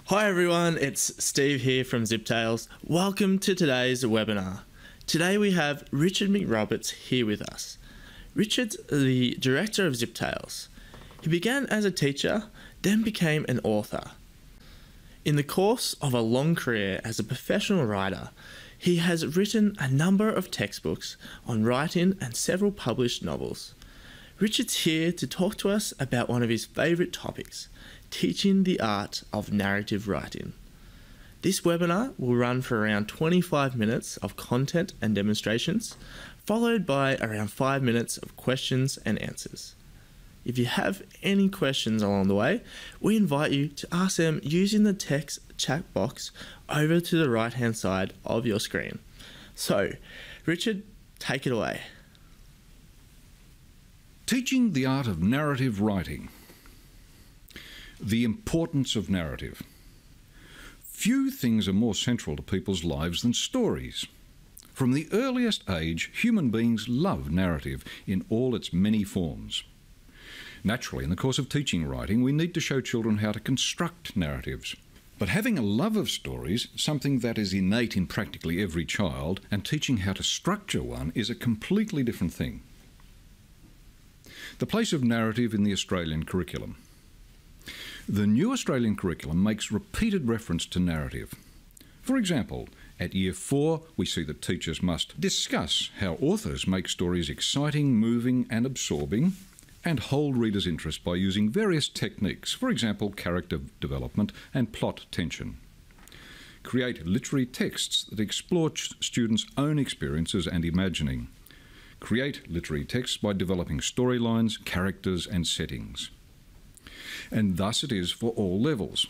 Hi everyone, it's Steve here from Ziptales. Welcome to today's webinar. Today we have Richard McRoberts here with us. Richard's the director of Ziptales. He began as a teacher, then became an author. In the course of a long career as a professional writer, he has written a number of textbooks on writing and several published novels. Richard's here to talk to us about one of his favourite topics, teaching the art of narrative writing. This webinar will run for around 25 minutes of content and demonstrations, followed by around 5 minutes of questions and answers. If you have any questions along the way, we invite you to ask them using the text chat box over to the right hand side of your screen. So, Richard, take it away. Teaching the art of narrative writing. The importance of narrative. Few things are more central to people's lives than stories. From the earliest age, human beings love narrative in all its many forms. Naturally, in the course of teaching writing, we need to show children how to construct narratives. But having a love of stories, something that is innate in practically every child, and teaching how to structure one is a completely different thing. The place of narrative in the Australian curriculum. The new Australian curriculum makes repeated reference to narrative. For example, at Year 4, we see that teachers must discuss how authors make stories exciting, moving and absorbing, and hold readers' interest by using various techniques, for example, character development and plot tension. Create literary texts that explore students' own experiences and imagining. Create literary texts by developing storylines, characters and settings. And thus it is for all levels.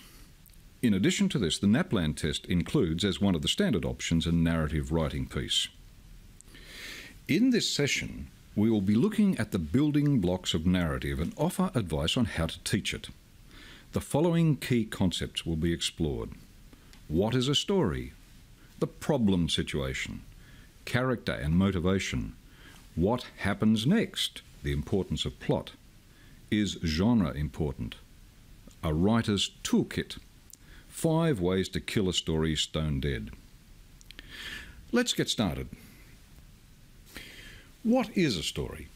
In addition to this, the NAPLAN test includes, as one of the standard options, a narrative writing piece. In this session, we will be looking at the building blocks of narrative and offer advice on how to teach it. The following key concepts will be explored. What is a story? The problem situation. Character and motivation. What happens next? The importance of plot. Is genre important? A writer's toolkit. 5 ways to kill a story stone dead. Let's get started. What is a story?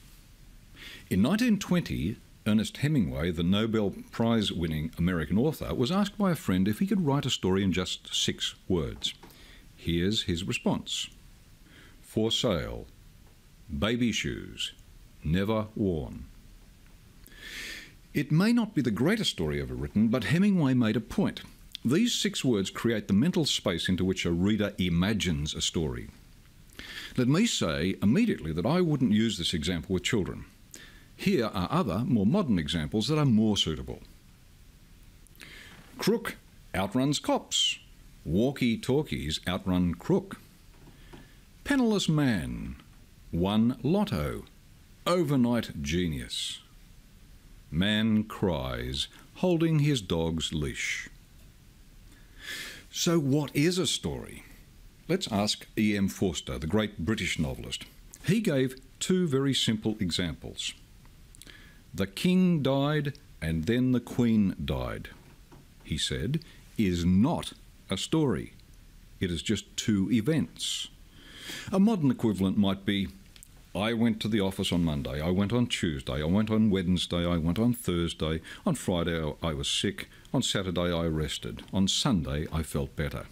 In 1920, Ernest Hemingway, the Nobel Prize-winning American author, was asked by a friend if he could write a story in just 6 words. Here's his response. For sale. Baby shoes. Never worn. It may not be the greatest story ever written, but Hemingway made a point. These 6 words create the mental space into which a reader imagines a story. Let me say immediately that I wouldn't use this example with children. Here are other, more modern examples that are more suitable. Crook outruns cops. Walkie-talkies outrun crook. Penniless man. Won lotto. Overnight genius. Man cries, holding his dog's leash. So what is a story? Let's ask E.M. Forster, the great British novelist. He gave 2 very simple examples. The king died and then the queen died, he said, is not a story. It is just 2 events. A modern equivalent might be, I went to the office on Monday, I went on Tuesday, I went on Wednesday, I went on Thursday, on Friday I was sick, on Saturday I rested, on Sunday I felt better.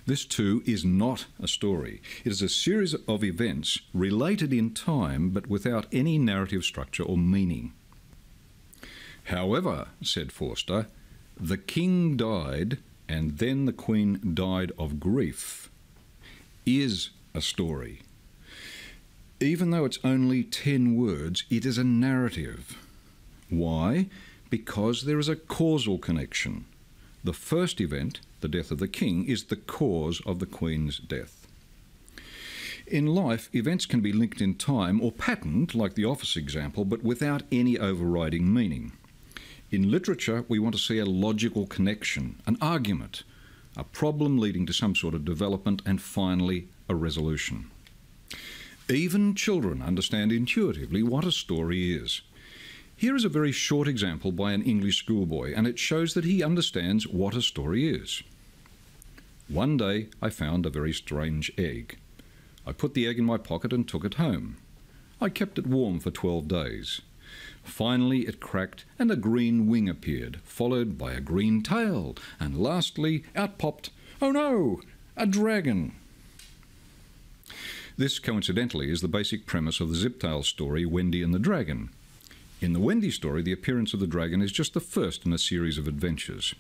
This too is not a story. It is a series of events related in time but without any narrative structure or meaning. However, said Forster, the king died and then the queen died of grief is a story. Even though it's only 10 words, it is a narrative. Why? Because there is a causal connection. The first event, the death of the king, is the cause of the queen's death. In life, events can be linked in time or patterned, like the office example, but without any overriding meaning. In literature, we want to see a logical connection, an argument, a problem leading to some sort of development, and finally, a resolution. Even children understand intuitively what a story is. Here is a very short example by an English schoolboy, and it shows that he understands what a story is. One day I found a very strange egg. I put the egg in my pocket and took it home. I kept it warm for 12 days. Finally it cracked and a green wing appeared, followed by a green tail, and lastly out popped, oh no, a dragon. This, coincidentally, is the basic premise of the Ziptales story, Wendy and the Dragon. In the Wendy story, the appearance of the dragon is just the first in a series of adventures.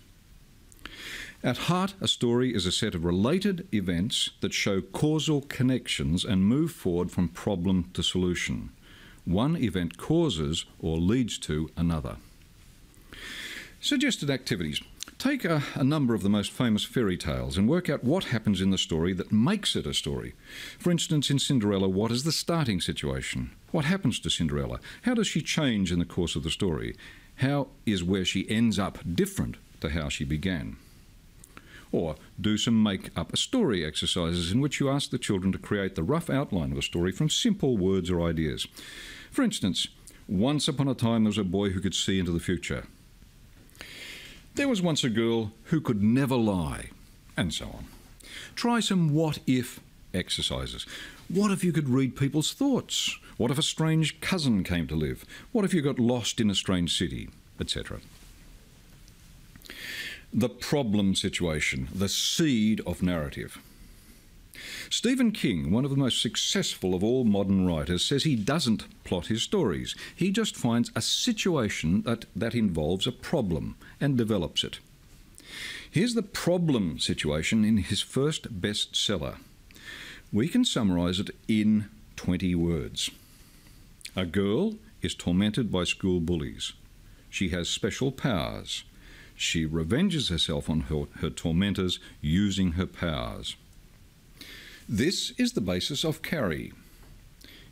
At heart, a story is a set of related events that show causal connections and move forward from problem to solution. One event causes or leads to another. Suggested activities. Take a number of the most famous fairy tales and work out what happens in the story that makes it a story. For instance, in Cinderella, what is the starting situation? What happens to Cinderella? How does she change in the course of the story? How is where she ends up different to how she began? Or do some make-up-a-story exercises in which you ask the children to create the rough outline of a story from simple words or ideas. For instance, once upon a time there was a boy who could see into the future. There was once a girl who could never lie, and so on. Try some what-if exercises. What if you could read people's thoughts? What if a strange cousin came to live? What if you got lost in a strange city? Etc. The problem situation, the seed of narrative. Stephen King, one of the most successful of all modern writers, says he doesn't plot his stories. He just finds a situation that involves a problem and develops it. Here's the problem situation in his first bestseller. We can summarise it in 20 words. A girl is tormented by school bullies. She has special powers. She revenges herself on her tormentors using her powers. This is the basis of Carrie.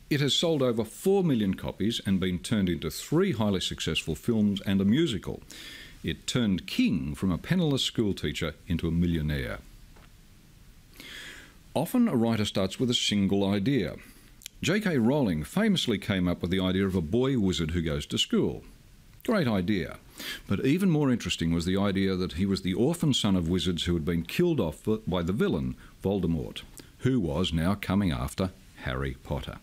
It has sold over 4 million copies and been turned into 3 highly successful films and a musical. It turned King from a penniless schoolteacher into a millionaire. Often a writer starts with a single idea. J.K. Rowling famously came up with the idea of a boy wizard who goes to school. Great idea. But even more interesting was the idea that he was the orphan son of wizards who had been killed off by the villain, Voldemort, who was now coming after Harry Potter.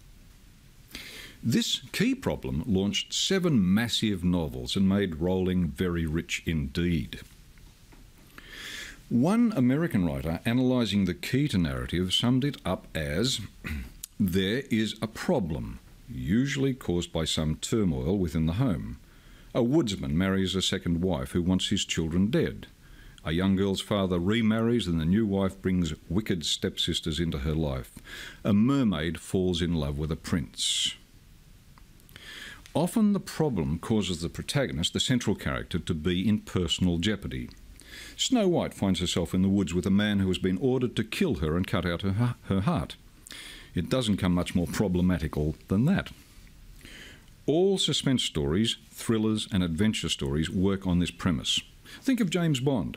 This key problem launched 7 massive novels and made Rowling very rich indeed. One American writer analysing the key to narrative summed it up as, there is a problem, usually caused by some turmoil within the home. A woodsman marries a second wife who wants his children dead. A young girl's father remarries and the new wife brings wicked stepsisters into her life. A mermaid falls in love with a prince. Often the problem causes the protagonist, the central character, to be in personal jeopardy. Snow White finds herself in the woods with a man who has been ordered to kill her and cut out her heart. It doesn't come much more problematical than that. All suspense stories, thrillers and adventure stories work on this premise. Think of James Bond.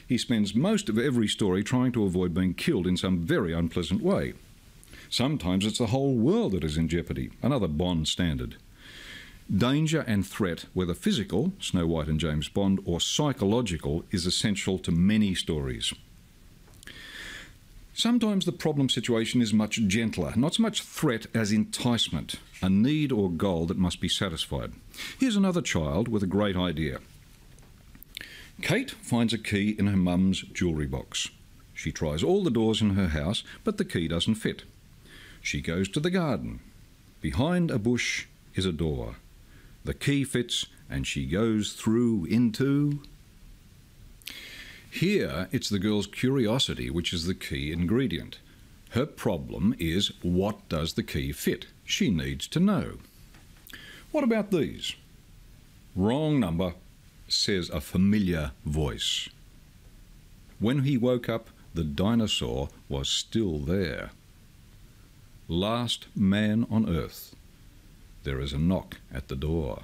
He spends most of every story trying to avoid being killed in some very unpleasant way. Sometimes it's the whole world that is in jeopardy, another Bond standard. Danger and threat, whether physical, Snow White and James Bond, or psychological, is essential to many stories. Sometimes the problem situation is much gentler, not so much threat as enticement, a need or goal that must be satisfied. Here's another child with a great idea. Kate finds a key in her mum's jewellery box. She tries all the doors in her house, but the key doesn't fit. She goes to the garden. Behind a bush is a door. The key fits, and she goes through into... Here, it's the girl's curiosity which is the key ingredient. Her problem is, what does the key fit? She needs to know. What about these? Wrong number, says a familiar voice. When he woke up, the dinosaur was still there. Last man on earth. There is a knock at the door.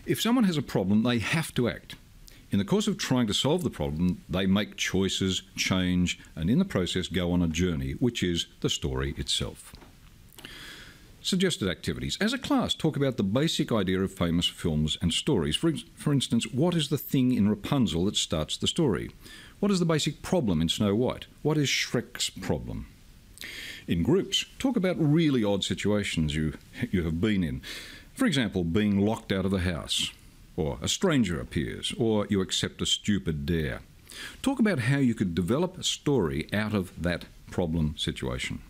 If someone has a problem, they have to act. In the course of trying to solve the problem, they make choices, change, and in the process go on a journey, which is the story itself. Suggested activities. As a class, talk about the basic idea of famous films and stories. For instance, what is the thing in Rapunzel that starts the story? What is the basic problem in Snow White? What is Shrek's problem? In groups, talk about really odd situations you have been in. For example, being locked out of a house, or a stranger appears, or you accept a stupid dare. Talk about how you could develop a story out of that problem situation.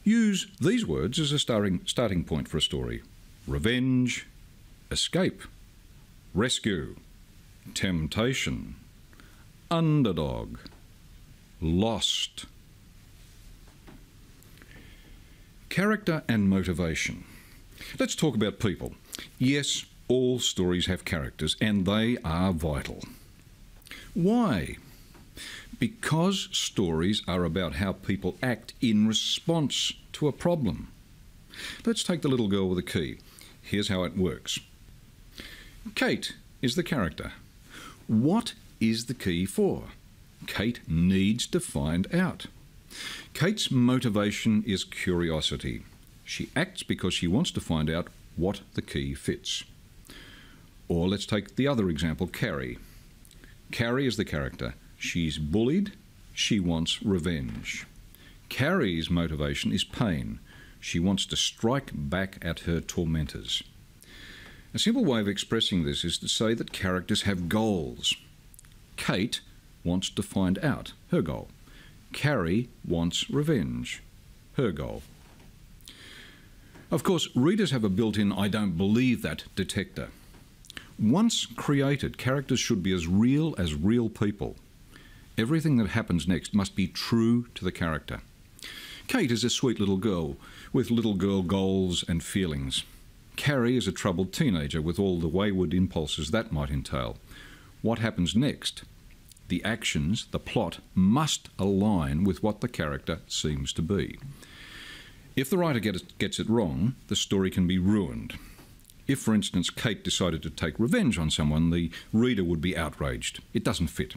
Use these words as a starting point for a story. Revenge, escape, rescue, temptation, underdog, lost. Character and motivation. Let's talk about people. Yes, all stories have characters, and they are vital. Why? Because stories are about how people act in response to a problem. Let's take the little girl with a key. Here's how it works. Kate is the character. What is the key for? Kate needs to find out. Kate's motivation is curiosity. She acts because she wants to find out what the key fits. Or let's take the other example, Carrie. Carrie is the character. She's bullied. She wants revenge. Carrie's motivation is pain. She wants to strike back at her tormentors. A simple way of expressing this is to say that characters have goals. Kate wants to find out, her goal. Carrie wants revenge, her goal. Of course, readers have a built-in "I don't believe that" detector. Once created, characters should be as real people. Everything that happens next must be true to the character. Kate is a sweet little girl with little girl goals and feelings. Carrie is a troubled teenager with all the wayward impulses that might entail. What happens next? The actions, the plot, must align with what the character seems to be. If the writer gets it wrong, the story can be ruined. If, for instance, Kate decided to take revenge on someone, the reader would be outraged. It doesn't fit.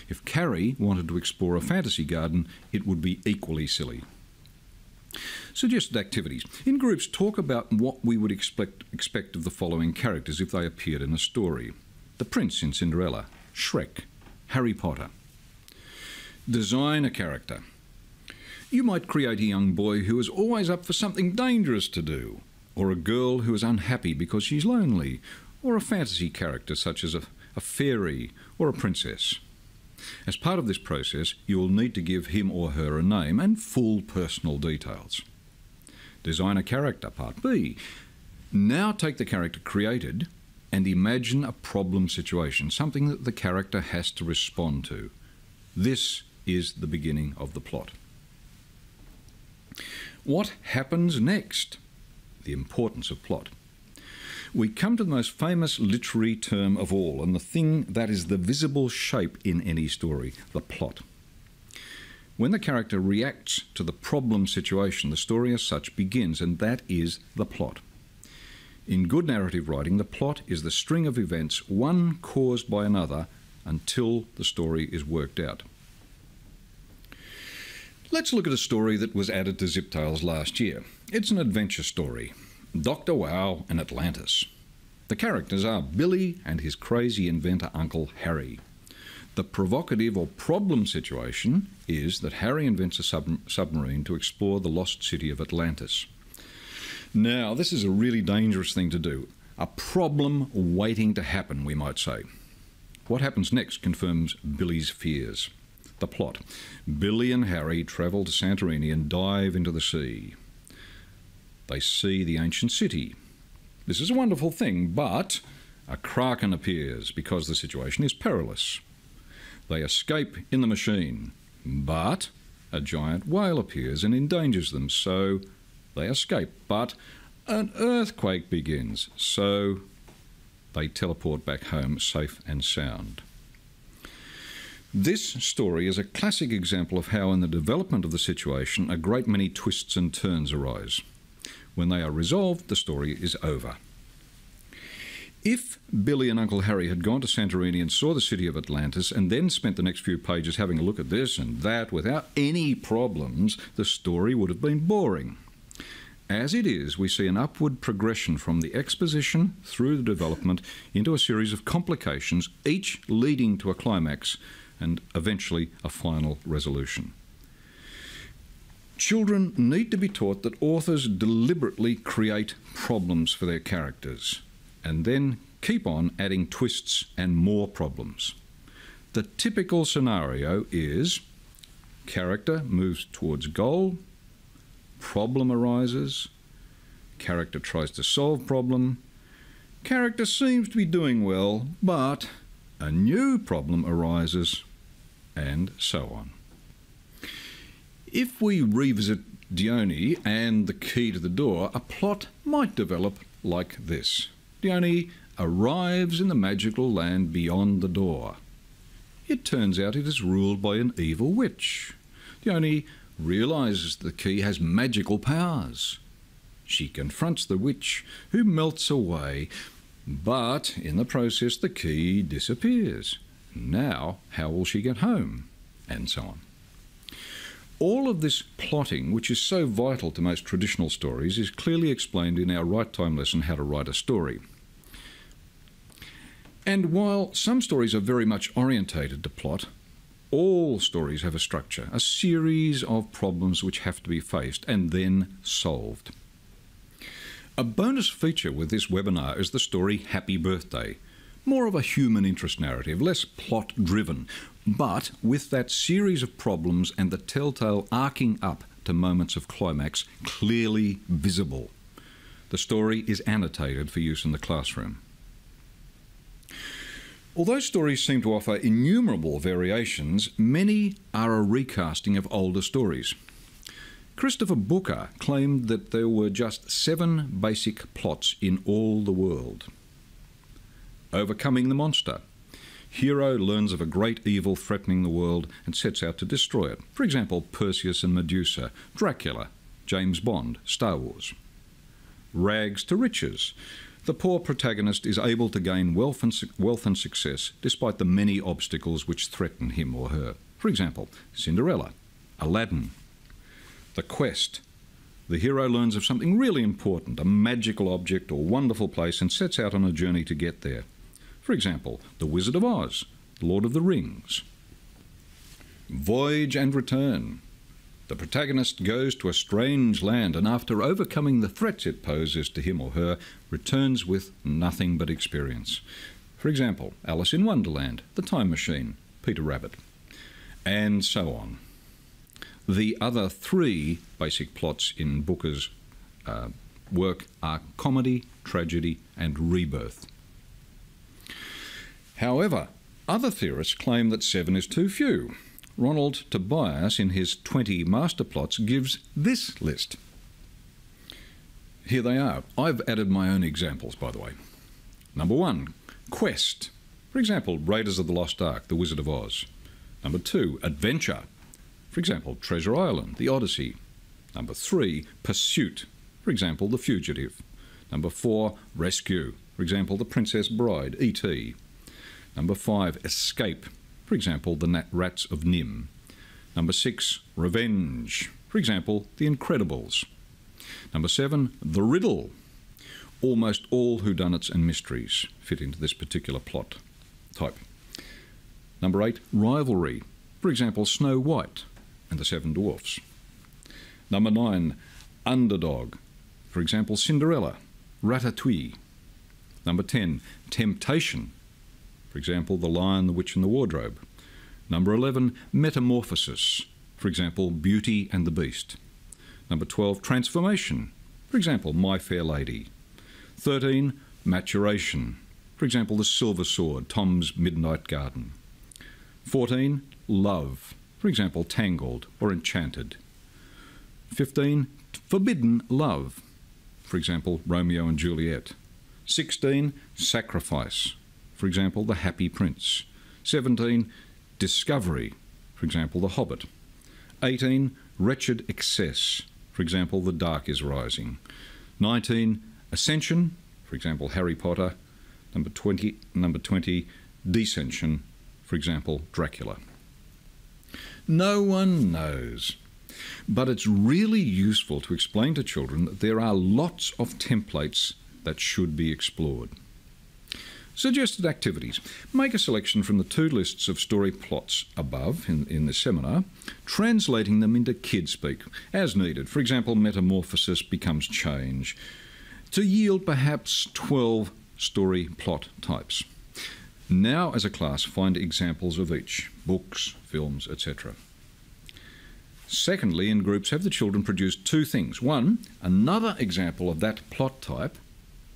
If Carrie wanted to explore a fantasy garden, it would be equally silly. Suggested activities. In groups, talk about what we would expect of the following characters if they appeared in a story. The prince in Cinderella, Shrek, Harry Potter. Design a character. You might create a young boy who is always up for something dangerous to do, or a girl who is unhappy because she's lonely, or a fantasy character such as a fairy or a princess. As part of this process, you will need to give him or her a name and full personal details. Design a character, part B. Now take the character created and imagine a problem situation, something that the character has to respond to. This is the beginning of the plot. What happens next? The importance of plot. We come to the most famous literary term of all, and the thing that is the visible shape in any story, the plot. When the character reacts to the problem situation, the story as such begins, and that is the plot. In good narrative writing, the plot is the string of events, one caused by another, until the story is worked out. Let's look at a story that was added to Ziptales last year. It's an adventure story. Dr. Wow and Atlantis. The characters are Billy and his crazy inventor Uncle Harry. The provocative or problem situation is that Harry invents a submarine to explore the lost city of Atlantis. Now, this is a really dangerous thing to do. A problem waiting to happen, we might say. What happens next confirms Billy's fears. The plot. Billy and Harry travel to Santorini and dive into the sea. They see the ancient city. This is a wonderful thing, but a kraken appears because the situation is perilous. They escape in the machine, but a giant whale appears and endangers them, so they escape. But an earthquake begins, so they teleport back home safe and sound. This story is a classic example of how in the development of the situation a great many twists and turns arise. When they are resolved, the story is over. If Billy and Uncle Harry had gone to Santorini and saw the city of Atlantis and then spent the next few pages having a look at this and that without any problems, the story would have been boring. As it is, we see an upward progression from the exposition through the development into a series of complications, each leading to a climax and eventually a final resolution. Children need to be taught that authors deliberately create problems for their characters and then keep on adding twists and more problems. The typical scenario is character moves towards goal, problem arises, character tries to solve problem, character seems to be doing well, but a new problem arises, and so on. If we revisit Dione and the key to the door, a plot might develop like this. Dione arrives in the magical land beyond the door. It turns out it is ruled by an evil witch. Dione realises the key has magical powers. She confronts the witch, who melts away, but in the process the key disappears. Now, how will she get home? And so on. All of this plotting, which is so vital to most traditional stories, is clearly explained in our Right Time lesson, How to Write a Story. And while some stories are very much orientated to plot, all stories have a structure, a series of problems which have to be faced and then solved. A bonus feature with this webinar is the story Happy Birthday. More of a human interest narrative, less plot-driven, but with that series of problems and the telltale arcing up to moments of climax clearly visible. The story is annotated for use in the classroom. Although stories seem to offer innumerable variations, many are a recasting of older stories. Christopher Booker claimed that there were just 7 basic plots in all the world. Overcoming the monster. Hero learns of a great evil threatening the world and sets out to destroy it. For example, Perseus and Medusa, Dracula, James Bond, Star Wars. Rags to riches. The poor protagonist is able to gain wealth and success despite the many obstacles which threaten him or her. For example, Cinderella, Aladdin. The quest. The hero learns of something really important, a magical object or wonderful place, and sets out on a journey to get there. For example, The Wizard of Oz, Lord of the Rings. Voyage and return. The protagonist goes to a strange land and after overcoming the threats it poses to him or her, returns with nothing but experience. For example, Alice in Wonderland, The Time Machine, Peter Rabbit, and so on. The other 3 basic plots in Booker's work are comedy, tragedy, and rebirth. However, other theorists claim that 7 is too few. Ronald Tobias, in his 20 master plots, gives this list. Here they are. I've added my own examples, by the way. Number 1, quest. For example, Raiders of the Lost Ark, The Wizard of Oz. Number 2, adventure. For example, Treasure Island, The Odyssey. Number 3, pursuit. For example, The Fugitive. Number 4, rescue. For example, The Princess Bride, E.T. Number 5, escape. For example, The Rats of Nim. Number 6, revenge. For example, The Incredibles. Number 7, the riddle. Almost all whodunits and mysteries fit into this particular plot type. Number 8, rivalry. For example, Snow White and the 7 Dwarfs. Number 9, underdog. For example, Cinderella, Ratatouille. Number 10, temptation. For example, The Lion, the Witch and the Wardrobe. Number 11, metamorphosis. For example, Beauty and the Beast. Number 12, transformation. For example, My Fair Lady. 13, maturation. For example, The Silver Sword, Tom's Midnight Garden. 14, love. For example, Tangled or Enchanted. 15, forbidden love. For example, Romeo and Juliet. 16, sacrifice. For example, The Happy Prince. 17, discovery. For example, The Hobbit. 18, wretched excess. For example, The Dark is Rising. 19, ascension. For example, Harry Potter. Number 20, descension. For example, Dracula. No one knows. But it's really useful to explain to children that there are lots of templates that should be explored. Suggested activities. Make a selection from the 2 lists of story plots above in this seminar, translating them into kid speak as needed. For example, metamorphosis becomes change, to yield perhaps 12 story plot types. Now, as a class, find examples of each: books, films, etc. Secondly, in groups, have the children produce 2 things. 1, another example of that plot type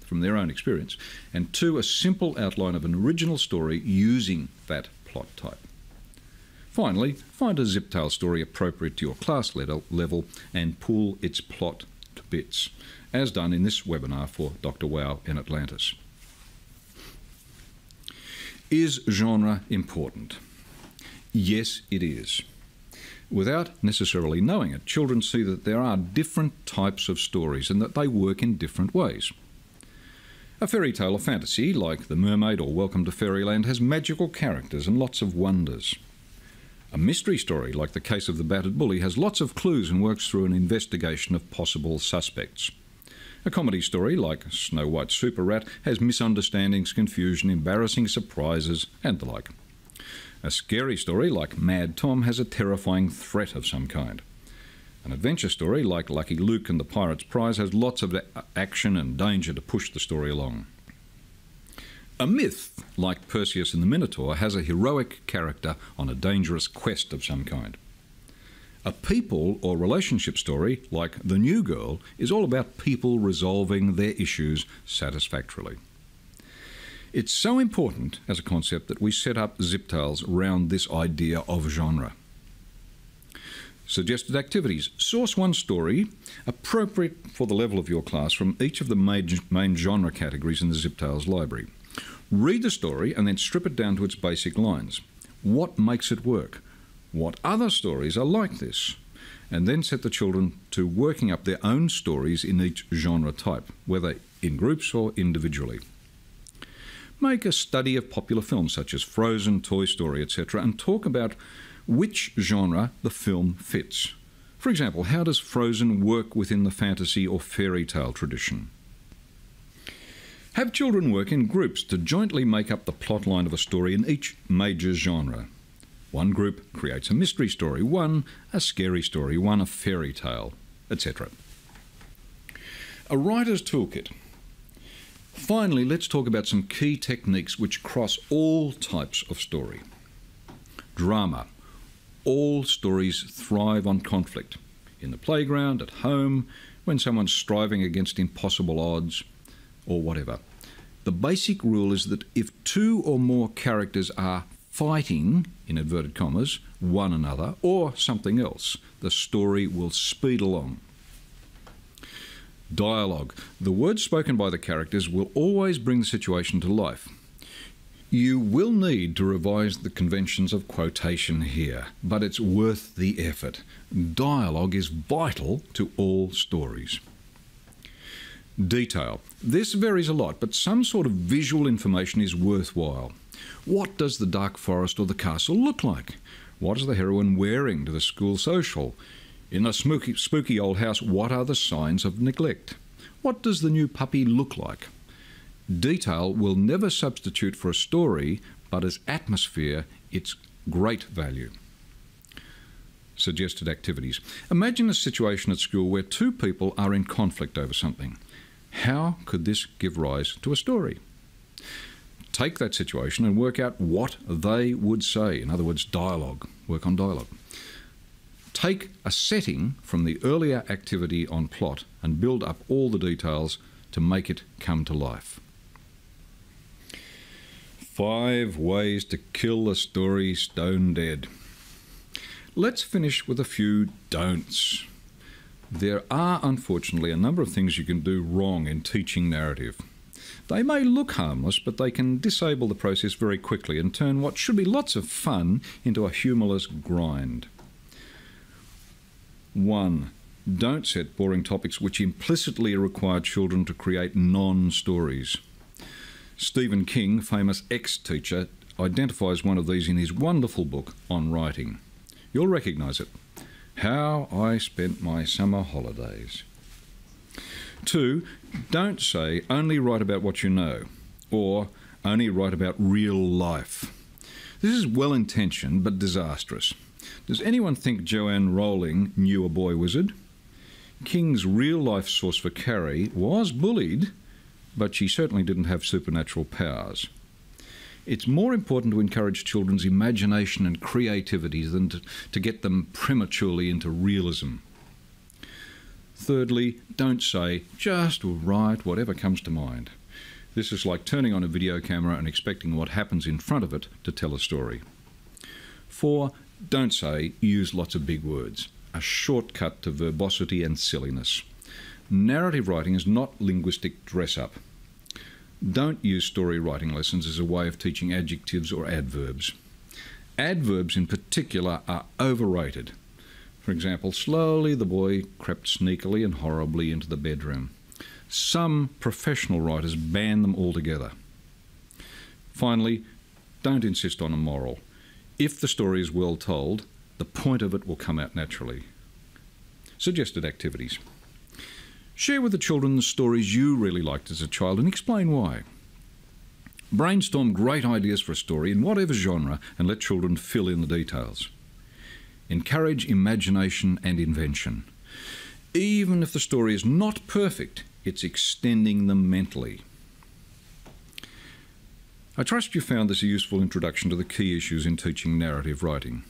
from their own experience, and 2, a simple outline of an original story using that plot type. Finally, find a Ziptale story appropriate to your class level and pull its plot to bits, as done in this webinar for Dr. Wow in Atlantis. Is genre important? Yes, it is. Without necessarily knowing it, children see that there are different types of stories and that they work in different ways. A fairy tale or fantasy, like The Mermaid or Welcome to Fairyland, has magical characters and lots of wonders. A mystery story, like The Case of the Battered Bully, has lots of clues and works through an investigation of possible suspects. A comedy story, like Snow White's Super Rat, has misunderstandings, confusion, embarrassing surprises, and the like. A scary story, like Mad Tom, has a terrifying threat of some kind. An adventure story, like Lucky Luke and the Pirate's Prize, has lots of action and danger to push the story along. A myth, like Perseus and the Minotaur, has a heroic character on a dangerous quest of some kind. A people or relationship story, like The New Girl, is all about people resolving their issues satisfactorily. It's so important as a concept that we set up Ziptales around this idea of genre. Suggested activities. Source 1 story appropriate for the level of your class from each of the main genre categories in the Ziptales library. Read the story and then strip it down to its basic lines. What makes it work? What other stories are like this? And then set the children to working up their own stories in each genre type, whether in groups or individually. Make a study of popular films such as Frozen, Toy Story, etc., and talk about which genre the film fits. For example, how does Frozen work within the fantasy or fairy tale tradition? Have children work in groups to jointly make up the plot line of a story in each major genre. One group creates a mystery story, one a scary story, one a fairy tale, etc. A writer's toolkit. Finally, let's talk about some key techniques which cross all types of story. Drama. All stories thrive on conflict. In the playground, at home, when someone's striving against impossible odds, or whatever. The basic rule is that if 2 or more characters are fighting, in inverted commas, one another, or something else, the story will speed along. Dialogue. The words spoken by the characters will always bring the situation to life. You will need to revise the conventions of quotation here, but it's worth the effort. Dialogue is vital to all stories. Detail. This varies a lot, but some sort of visual information is worthwhile. What does the dark forest or the castle look like? What is the heroine wearing to the school social? In the spooky old house, what are the signs of neglect? What does the new puppy look like? Detail will never substitute for a story, but as atmosphere, it's great value. Suggested activities. Imagine a situation at school where 2 people are in conflict over something. How could this give rise to a story? Take that situation and work out what they would say. In other words, dialogue. Work on dialogue. Take a setting from the earlier activity on plot and build up all the details to make it come to life. 5 ways to kill a story stone dead. Let's finish with a few don'ts. There are, unfortunately, a number of things you can do wrong in teaching narrative. They may look harmless, but they can disable the process very quickly and turn what should be lots of fun into a humorless grind. 1. Don't set boring topics which implicitly require children to create non-stories. Stephen King, famous ex-teacher, identifies one of these in his wonderful book on writing. You'll recognise it. How I spent my summer holidays. 2. Don't say only write about what you know, or only write about real life. This is well-intentioned but disastrous. Does anyone think Joanne Rowling knew a boy wizard? King's real-life source for Carrie was bullied, but she certainly didn't have supernatural powers. It's more important to encourage children's imagination and creativity than to get them prematurely into realism. Thirdly, don't say, just write whatever comes to mind. This is like turning on a video camera and expecting what happens in front of it to tell a story. 4. Don't say, use lots of big words. A shortcut to verbosity and silliness. Narrative writing is not linguistic dress-up. Don't use story writing lessons as a way of teaching adjectives or adverbs. Adverbs in particular are overrated. For example, slowly the boy crept sneakily and horribly into the bedroom. Some professional writers ban them altogether. Finally, don't insist on a moral. If the story is well told, the point of it will come out naturally. Suggested activities. Share with the children the stories you really liked as a child and explain why. Brainstorm great ideas for a story in whatever genre and let children fill in the details. Encourage imagination and invention. Even if the story is not perfect, it's extending them mentally. I trust you found this a useful introduction to the key issues in teaching narrative writing.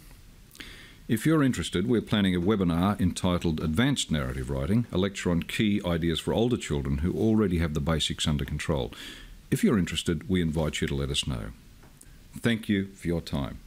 If you're interested, we're planning a webinar entitled Advanced Narrative Writing, a lecture on key ideas for older children who already have the basics under control. If you're interested, we invite you to let us know. Thank you for your time.